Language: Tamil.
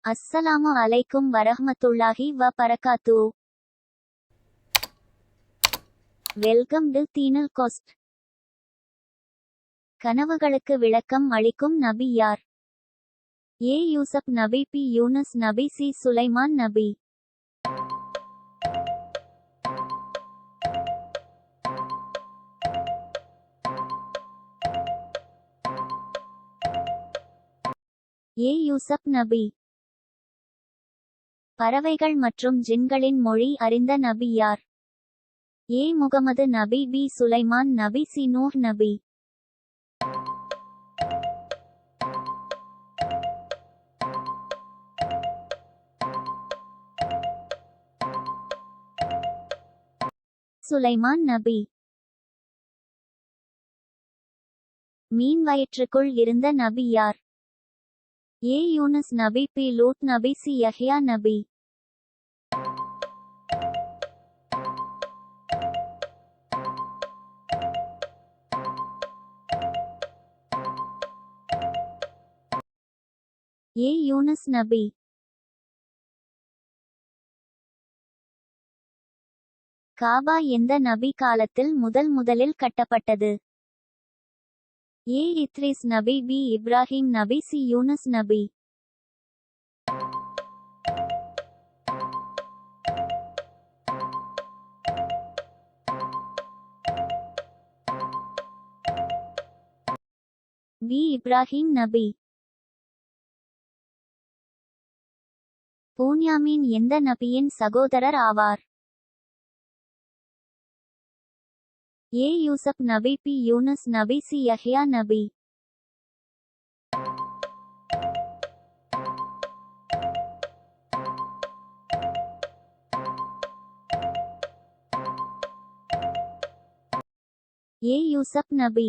அஸ்ஸலாமு அலைக்கும் வரஹ்மத்துல்லாஹி வ பரகாத்து. வெல்கம் டு தீனுல் கோஸ்ட். கனவுகளுக்கு விளக்கம் அளிக்கும் நபி யார்? ஏ யூசப் நபி, பி யூனுஸ் நபி, சி சுலைமான் நபி. ஏ யூசப் நபி. பறவைகள் மற்றும் ஜின்களின் மொழி அறிந்த நபி யார்? ஏ முகமது நபி, பி சுலைமான் நபி, சி நூஹ் நபி. சுலைமான் நபி. மீன் வயிற்றுக்குள் இருந்த நபி யார்? ஏ யூனுஸ் நபி, பி லூத் நபி, சி யஹ்யா நபி. ஏ யூனுஸ் நபி. காபா எந்த நபி காலத்தில் முதலில் கட்டப்பட்டது? ஏ இத்ரிஸ் நபி, பி இப்ராஹிம் நபி, சி யூனுஸ் நபி. பி இப்ராஹிம் நபி. பூன்யாமீன் எந்த நபியின் சகோதரர் ஆவார்? ஏ யூசப் நபி, பி யூனுஸ் நபி, சி யஹ்யா நபி. ஏ யூசப் நபி.